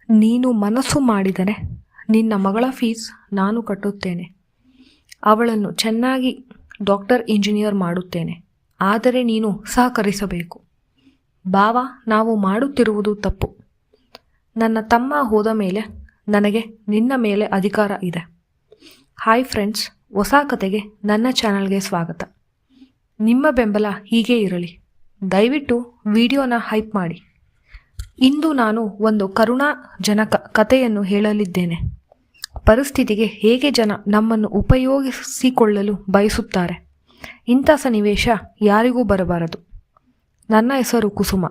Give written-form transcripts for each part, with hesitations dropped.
ನೀನು ಮನಸ್ಸು ಮಾಡಿದರೆ ನಿನ್ನ ಮಗಳ ಫೀಸ್ ನಾನು ಕಟ್ಟುತ್ತೇನೆ. ಅವಳನ್ನು ಚೆನ್ನಾಗಿ ಡಾಕ್ಟರ್ ಇಂಜಿನಿಯರ್ ಮಾಡುತ್ತೇನೆ. ಆದರೆ ನೀನು ಸಹಕರಿಸಬೇಕು. ಬಾವ, ನಾವು ಮಾಡುತ್ತಿರುವುದು ತಪ್ಪು. ನನ್ನ ತಮ್ಮ ಹೋದ ಮೇಲೆ ನನಗೆ ನಿನ್ನ ಮೇಲೆ ಅಧಿಕಾರ ಇದೆ. ಹಾಯ್ ಫ್ರೆಂಡ್ಸ್, ಹೊಸ ಕತೆಗೆ ನನ್ನ ಚಾನಲ್ಗೆ ಸ್ವಾಗತ. ನಿಮ್ಮ ಬೆಂಬಲ ಹೀಗೆ ಇರಲಿ. ದಯವಿಟ್ಟು ವಿಡಿಯೋನ ಹೈಪ್ ಮಾಡಿ. ಇಂದು ನಾನು ಒಂದು ಕರುಣಾಜನಕ ಕಥೆಯನ್ನು ಹೇಳಲಿದ್ದೇನೆ. ಪರಿಸ್ಥಿತಿಗೆ ಹೇಗೆ ಜನ ನಮ್ಮನ್ನು ಉಪಯೋಗಿಸಿಕೊಳ್ಳಲು ಬಯಸುತ್ತಾರೆ. ಇಂಥ ಸನ್ನಿವೇಶ ಯಾರಿಗೂ ಬರಬಾರದು. ನನ್ನ ಹೆಸರು ಕುಸುಮ.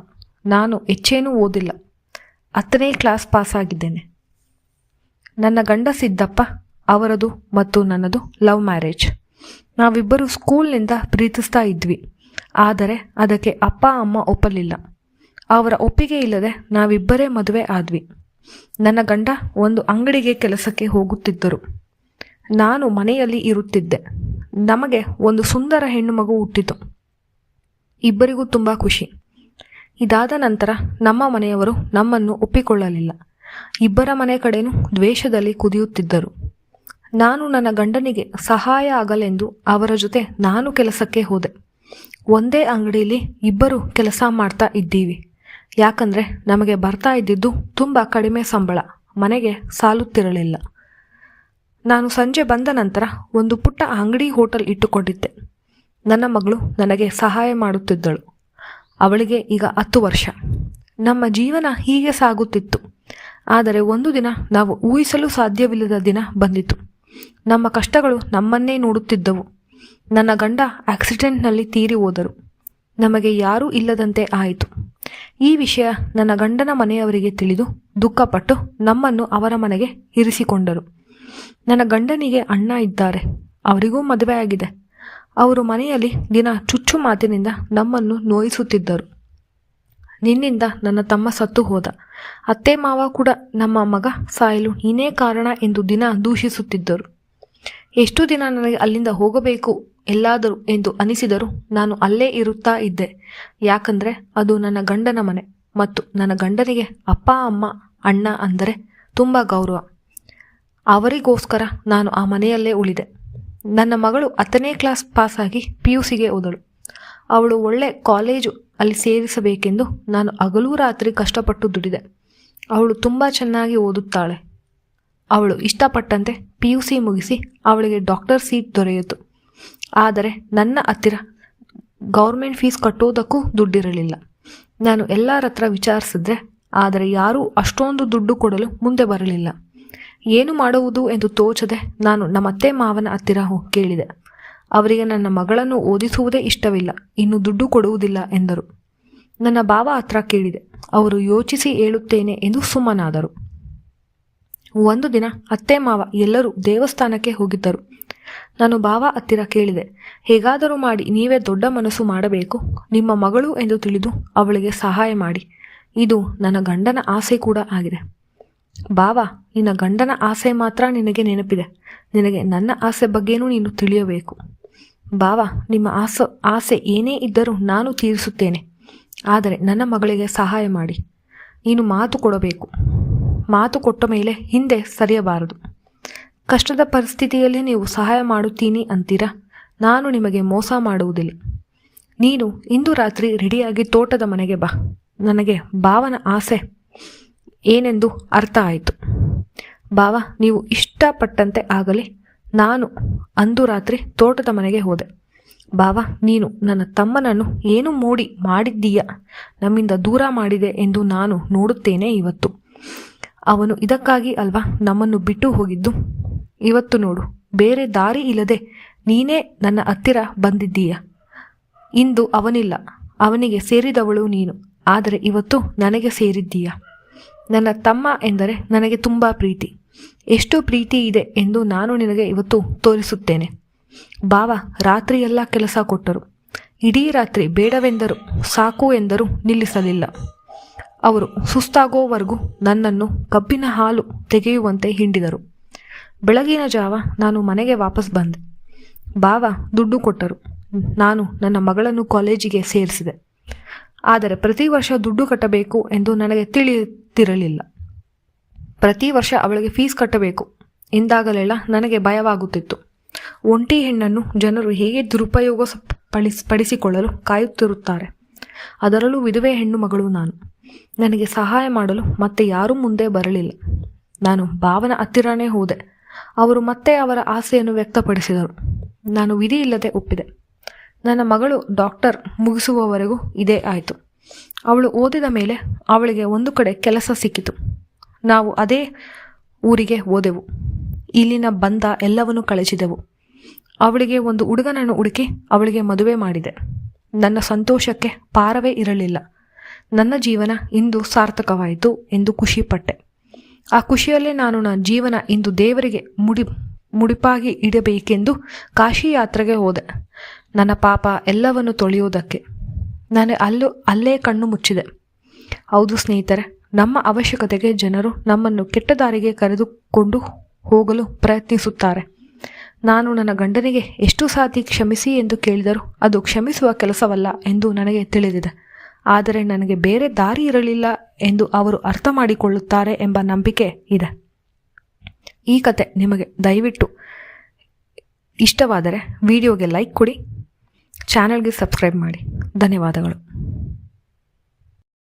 ನಾನು ಹೆಚ್ಚೇನೂ ಓದಿಲ್ಲ. 10ನೇ ಕ್ಲಾಸ್ ಪಾಸಾಗಿದ್ದೇನೆ. ನನ್ನ ಗಂಡ ಸಿದ್ದಪ್ಪ, ಅವರದು ಮತ್ತು ನನ್ನದು ಲವ್ ಮ್ಯಾರೇಜ್. ನಾವಿಬ್ಬರು ಸ್ಕೂಲ್ನಿಂದ ಪ್ರೀತಿಸ್ತಾ ಇದ್ವಿ. ಆದರೆ ಅದಕ್ಕೆ ಅಪ್ಪ ಅಮ್ಮ ಒಪ್ಪಲಿಲ್ಲ. ಅವರ ಒಪ್ಪಿಗೆ ಇಲ್ಲದೆ ನಾವಿಬ್ಬರೇ ಮದುವೆ ಆದ್ವಿ. ನನ್ನ ಗಂಡ ಒಂದು ಅಂಗಡಿಗೆ ಕೆಲಸಕ್ಕೆ ಹೋಗುತ್ತಿದ್ದರು. ನಾನು ಮನೆಯಲ್ಲಿ ಇರುತ್ತಿದ್ದೆ. ನಮಗೆ ಒಂದು ಸುಂದರ ಹೆಣ್ಣು ಮಗು ಹುಟ್ಟಿತು. ಇಬ್ಬರಿಗೂ ತುಂಬ ಖುಷಿ. ಇದಾದ ನಂತರ ನಮ್ಮ ಮನೆಯವರು ನಮ್ಮನ್ನು ಒಪ್ಪಿಕೊಳ್ಳಲಿಲ್ಲ. ಇಬ್ಬರ ಮನೆ ಕಡೆನೂ ದ್ವೇಷದಲ್ಲಿ ಕುದಿಯುತ್ತಿದ್ದರು. ನಾನು ನನ್ನ ಗಂಡನಿಗೆ ಸಹಾಯ ಆಗಲೆಂದು ಅವರ ಜೊತೆ ನಾನು ಕೆಲಸಕ್ಕೆ ಹೋದೆ. ಒಂದೇ ಅಂಗಡಿಯಲ್ಲಿ ಇಬ್ಬರು ಕೆಲಸ ಮಾಡ್ತಾ ಇದ್ದೀವಿ. ಯಾಕಂದರೆ ನಮಗೆ ಬರ್ತಾ ಇದ್ದಿದ್ದು ತುಂಬ ಕಡಿಮೆ ಸಂಬಳ. ಮನೆಗೆ ಸಾಲುತ್ತಿರಲಿಲ್ಲ. ನಾನು ಸಂಜೆ ಬಂದ ನಂತರ ಒಂದು ಪುಟ್ಟ ಅಂಗಡಿ ಹೋಟೆಲ್ ಇಟ್ಟುಕೊಂಡಿದ್ದೆ. ನನ್ನ ಮಗಳು ನನಗೆ ಸಹಾಯ ಮಾಡುತ್ತಿದ್ದಳು. ಅವಳಿಗೆ ಈಗ 10 ವರ್ಷ. ನಮ್ಮ ಜೀವನ ಹೀಗೆ ಸಾಗುತ್ತಿತ್ತು. ಆದರೆ ಒಂದು ದಿನ ನಾವು ಊಹಿಸಲು ಸಾಧ್ಯವಿಲ್ಲದ ದಿನ ಬಂದಿತು. ನಮ್ಮ ಕಷ್ಟಗಳು ನಮ್ಮನ್ನೇ ನೋಡುತ್ತಿದ್ದವು. ನನ್ನ ಗಂಡ ಆಕ್ಸಿಡೆಂಟ್ನಲ್ಲಿ ತೀರಿ ಹೋದರು. ನಮಗೆ ಯಾರೂ ಇಲ್ಲದಂತೆ ಆಯಿತು. ಈ ವಿಷಯ ನನ್ನ ಗಂಡನ ಮನೆಯವರಿಗೆ ತಿಳಿದು ದುಃಖಪಟ್ಟು ನಮ್ಮನ್ನು ಅವರ ಮನೆಗೆ ಇರಿಸಿಕೊಂಡರು. ನನ್ನ ಗಂಡನಿಗೆ ಅಣ್ಣ ಇದ್ದಾರೆ. ಅವರಿಗೂ ಮದುವೆ ಆಗಿದೆ. ಅವರು ಮನೆಯಲ್ಲಿ ದಿನ ಚುಚ್ಚು ಮಾತಿನಿಂದ ನಮ್ಮನ್ನು ನೋಯಿಸುತ್ತಿದ್ದರು. ನಿನ್ನಿಂದ ನನ್ನ ತಮ್ಮ ಸತ್ತು ಹೋದ. ಅತ್ತೆ ಮಾವ ಕೂಡ ನಮ್ಮ ಮಗ ಸಾಯಲು ನೀನೇ ಕಾರಣ ಎಂದು ದಿನ ದೂಷಿಸುತ್ತಿದ್ದರು. ಎಷ್ಟು ದಿನ ನನಗೆ ಅಲ್ಲಿಂದ ಹೋಗಬೇಕು ಎಲ್ಲಾದರೂ ಎಂದು ಅನಿಸಿದರೂ ನಾನು ಅಲ್ಲೇ ಇರುತ್ತಾ ಇದ್ದೆ. ಯಾಕಂದರೆ ಅದು ನನ್ನ ಗಂಡನ ಮನೆ ಮತ್ತು ನನ್ನ ಗಂಡನಿಗೆ ಅಪ್ಪ ಅಮ್ಮ ಅಣ್ಣ ಅಂದರೆ ತುಂಬ ಗೌರವ. ಅವರಿಗೋಸ್ಕರ ನಾನು ಆ ಮನೆಯಲ್ಲೇ ಉಳಿದೆ. ನನ್ನ ಮಗಳು 10ನೇ ಕ್ಲಾಸ್ ಪಾಸಾಗಿ PUCಗೆ ಹೋದಳು. ಅವಳು ಒಳ್ಳೆ ಕಾಲೇಜು ಅಲ್ಲಿ ಸೇರಿಸಬೇಕೆಂದು ನಾನು ಹಗಲೂ ರಾತ್ರಿ ಕಷ್ಟಪಟ್ಟು ದುಡಿದೆ. ಅವಳು ತುಂಬ ಚೆನ್ನಾಗಿ ಓದುತ್ತಾಳೆ. ಅವಳು ಇಷ್ಟಪಟ್ಟಂತೆ PUC ಮುಗಿಸಿ ಅವಳಿಗೆ ಡಾಕ್ಟರ್ ಸೀಟ್ ದೊರೆಯಿತು. ಆದರೆ ನನ್ನ ಹತ್ತಿರ ಗೌರ್ಮೆಂಟ್ ಫೀಸ್ ಕಟ್ಟೋದಕ್ಕೂ ದುಡ್ಡಿರಲಿಲ್ಲ. ನಾನು ಎಲ್ಲರ ಹತ್ರ ವಿಚಾರಿಸಿದ್ರೆ ಆದರೆ ಯಾರೂ ಅಷ್ಟೊಂದು ದುಡ್ಡು ಕೊಡಲು ಮುಂದೆ ಬರಲಿಲ್ಲ. ಏನು ಮಾಡುವುದು ಎಂದು ತೋಚದೆ ನಾನು ನಮ್ಮ ಅತ್ತೆ ಮಾವನ ಹತ್ತಿರ ಕೇಳಿದೆ. ಅವರಿಗೆ ನನ್ನ ಮಗಳನ್ನು ಓದಿಸುವುದೇ ಇಷ್ಟವಿಲ್ಲ, ಇನ್ನು ದುಡ್ಡು ಕೊಡುವುದಿಲ್ಲ ಎಂದರು. ನನ್ನ ಭಾವ ಹತ್ರ ಕೇಳಿದೆ. ಅವರು ಯೋಚಿಸಿ ಹೇಳುತ್ತೇನೆ ಎಂದು ಸುಮ್ಮನಾದರು. ಒಂದು ದಿನ ಅತ್ತೆ ಮಾವ ಎಲ್ಲರೂ ದೇವಸ್ಥಾನಕ್ಕೆ ಹೋಗಿದ್ದರು. ನಾನು ಭಾವ ಹತ್ತಿರ ಕೇಳಿದೆ, ಹೇಗಾದರೂ ಮಾಡಿ ನೀವೇ ದೊಡ್ಡ ಮನಸ್ಸು ಮಾಡಬೇಕು. ನಿಮ್ಮ ಮಗಳು ಎಂದು ತಿಳಿದು ಅವಳಿಗೆ ಸಹಾಯ ಮಾಡಿ. ಇದು ನನ್ನ ಗಂಡನ ಆಸೆ ಕೂಡ ಆಗಿದೆ. ಭಾವ, ನಿನ್ನ ಗಂಡನ ಆಸೆ ಮಾತ್ರ ನಿನಗೆ ನೆನಪಿದೆ. ನಿನಗೆ ನನ್ನ ಆಸೆ ಬಗ್ಗೆನೂ ನೀನು ತಿಳಿಯಬೇಕು. ಭಾವ, ನಿಮ್ಮ ಆಸೆ ಏನೇ ಇದ್ದರೂ ನಾನು ತೀರಿಸುತ್ತೇನೆ. ಆದರೆ ನನ್ನ ಮಗಳಿಗೆ ಸಹಾಯ ಮಾಡಿ. ನೀನು ಮಾತು ಕೊಡಬೇಕು. ಮಾತು ಕೊಟ್ಟ ಮೇಲೆ ಹಿಂದೆ ಸರಿಯಬಾರದು. ಕಷ್ಟದ ಪರಿಸ್ಥಿತಿಯಲ್ಲಿ ನೀವು ಸಹಾಯ ಮಾಡುತ್ತೀನಿ ಅಂತೀರಾ. ನಾನು ನಿಮಗೆ ಮೋಸ ಮಾಡುವುದಿಲ್ಲ. ನೀನು ಇಂದು ರಾತ್ರಿ ರೆಡಿಯಾಗಿ ತೋಟದ ಮನೆಗೆ ಬಾ. ನನಗೆ ಭಾವನ ಆಸೆ ಏನೆಂದು ಅರ್ಥ ಆಯಿತು. ಭಾವ, ನೀವು ಇಷ್ಟಪಟ್ಟಂತೆ ಆಗಲಿ. ನಾನು ಅಂದು ರಾತ್ರಿ ತೋಟದ ಮನೆಗೆ ಹೋದೆ. ಭಾವ, ನೀನು ನನ್ನ ತಮ್ಮನನ್ನು ಏನು ಮಾಡಿದ್ದೀಯ, ನಮ್ಮಿಂದ ದೂರ ಮಾಡಿದೆ ಎಂದು ನಾನು ನೋಡುತ್ತೇನೆ ಇವತ್ತು. ಅವನು ಇದಕ್ಕಾಗಿ ಅಲ್ವಾ ನಮ್ಮನ್ನು ಬಿಟ್ಟು ಹೋಗಿದ್ದು. ಇವತ್ತು ನೋಡು, ಬೇರೆ ದಾರಿ ಇಲ್ಲದೆ ನೀನೇ ನನ್ನ ಹತ್ತಿರ ಬಂದಿದ್ದೀಯ. ಇಂದು ಅವನಿಲ್ಲ, ಅವನಿಗೆ ಸೇರಿದವಳು ನೀನು. ಆದರೆ ಇವತ್ತು ನನಗೆ ಸೇರಿದ್ದೀಯ. ನನ್ನ ತಮ್ಮ ಎಂದರೆ ನನಗೆ ತುಂಬ ಪ್ರೀತಿ. ಎಷ್ಟು ಪ್ರೀತಿ ಇದೆ ಎಂದು ನಾನು ನಿನಗೆ ಇವತ್ತು ತೋರಿಸುತ್ತೇನೆ. ಭಾವ ರಾತ್ರಿಯೆಲ್ಲ ಕೆಲಸ ಕೊಟ್ಟರು. ಇಡೀ ರಾತ್ರಿ ಬೇಡವೆಂದರು ಸಾಕು ಎಂದರೂ ನಿಲ್ಲಿಸಲಿಲ್ಲ. ಅವರು ಸುಸ್ತಾಗೋವರೆಗೂ ನನ್ನನ್ನು ಕಬ್ಬಿನ ಹಾಲು ತೆಗೆಯುವಂತೆ ಹಿಂಡಿದರು. ಬೆಳಗಿನ ಜಾವ ನಾನು ಮನೆಗೆ ವಾಪಸ್ ಬಂದೆ. ಭಾವ ದುಡ್ಡು ಕೊಟ್ಟರು. ನಾನು ನನ್ನ ಮಗಳನ್ನು ಕಾಲೇಜಿಗೆ ಸೇರಿಸಿದೆ. ಆದರೆ ಪ್ರತಿ ವರ್ಷ ದುಡ್ಡು ಕಟ್ಟಬೇಕು ಎಂದು ನನಗೆ ತಿಳಿಯುತ್ತಿರಲಿಲ್ಲ. ಪ್ರತಿ ವರ್ಷ ಅವಳಿಗೆ ಫೀಸ್ ಕಟ್ಟಬೇಕು ಎಂದಾಗಲೆಲ್ಲ ನನಗೆ ಭಯವಾಗುತ್ತಿತ್ತು. ಒಂಟಿ ಹೆಣ್ಣನ್ನು ಜನರು ಹೇಗೆ ಪಡಿಸಿಕೊಳ್ಳಲು ಕಾಯುತ್ತಿರುತ್ತಾರೆ. ಅದರಲ್ಲೂ ವಿಧವೆ ಹೆಣ್ಣು ಮಗಳು ನಾನು. ನನಗೆ ಸಹಾಯ ಮಾಡಲು ಮತ್ತೆ ಯಾರೂ ಮುಂದೆ ಬರಲಿಲ್ಲ. ನಾನು ಭಾವನ ಹತ್ತಿರನೇ ಹೋದೆ. ಅವರು ಮತ್ತೆ ಅವರ ಆಸೆಯನ್ನು ವ್ಯಕ್ತಪಡಿಸಿದರು. ನಾನು ವಿಧಿ ಇಲ್ಲದೆ ಒಪ್ಪಿದೆ. ನನ್ನ ಮಗಳು ಡಾಕ್ಟರ್ ಮುಗಿಸುವವರೆಗೂ ಇದೇ ಆಯಿತು. ಅವಳು ಓದಿದ ಮೇಲೆ ಅವಳಿಗೆ ಒಂದು ಕಡೆ ಕೆಲಸ ಸಿಕ್ಕಿತು. ನಾವು ಅದೇ ಊರಿಗೆ ಹೋದೆವು. ಇಲ್ಲಿನ ಬಂದ ಎಲ್ಲವನ್ನೂ ಕಳಿಸಿದೆವು. ಅವಳಿಗೆ ಒಂದು ಹುಡುಗನನ್ನು ಹುಡುಕಿ ಅವಳಿಗೆ ಮದುವೆ ಮಾಡಿದೆ. ನನ್ನ ಸಂತೋಷಕ್ಕೆ ಪಾರವೇ ಇರಲಿಲ್ಲ. ನನ್ನ ಜೀವನ ಇಂದು ಸಾರ್ಥಕವಾಯಿತು ಎಂದು ಖುಷಿಪಟ್ಟೆ. ಆ ಖುಷಿಯಲ್ಲೇ ನಾನು ನನ್ನ ಜೀವನ ಇಂದು ದೇವರಿಗೆ ಮುಡಿಪಾಗಿ ಇಡಬೇಕೆಂದು ಕಾಶಿ ಯಾತ್ರೆಗೆ ಹೋದೆ. ನನ್ನ ಪಾಪ ಎಲ್ಲವನ್ನು ತೊಳೆಯುವುದಕ್ಕೆ. ನಾನು ಅಲ್ಲೇ ಕಣ್ಣು ಮುಚ್ಚಿದೆ. ಹೌದು ಸ್ನೇಹಿತರೆ, ನಮ್ಮ ಅವಶ್ಯಕತೆಗೆ ಜನರು ನಮ್ಮನ್ನು ಕೆಟ್ಟ ದಾರಿಗೆ ಕರೆದುಕೊಂಡು ಹೋಗಲು ಪ್ರಯತ್ನಿಸುತ್ತಾರೆ. ನಾನು ನನ್ನ ಗಂಡನಿಗೆ ಎಷ್ಟು ಸಾತಿ ಕ್ಷಮಿಸಿ ಎಂದು ಕೇಳಿದರೂ ಅದು ಕ್ಷಮಿಸುವ ಕೆಲಸವಲ್ಲ ಎಂದು ನನಗೆ ತಿಳಿದಿದೆ. ಆದರೆ ನನಗೆ ಬೇರೆ ದಾರಿ ಇರಲಿಲ್ಲ ಎಂದು ಅವರು ಅರ್ಥ ಮಾಡಿಕೊಳ್ಳುತ್ತಾರೆ ಎಂಬ ನಂಬಿಕೆ ಇದೆ. ಈ ಕತೆ ನಿಮಗೆ ದಯವಿಟ್ಟು ಇಷ್ಟವಾದರೆ ವಿಡಿಯೋಗೆ ಲೈಕ್ ಕೊಡಿ, ಚಾನಲ್ಗೆ ಸಬ್ಸ್ಕ್ರೈಬ್ ಮಾಡಿ. ಧನ್ಯವಾದಗಳು.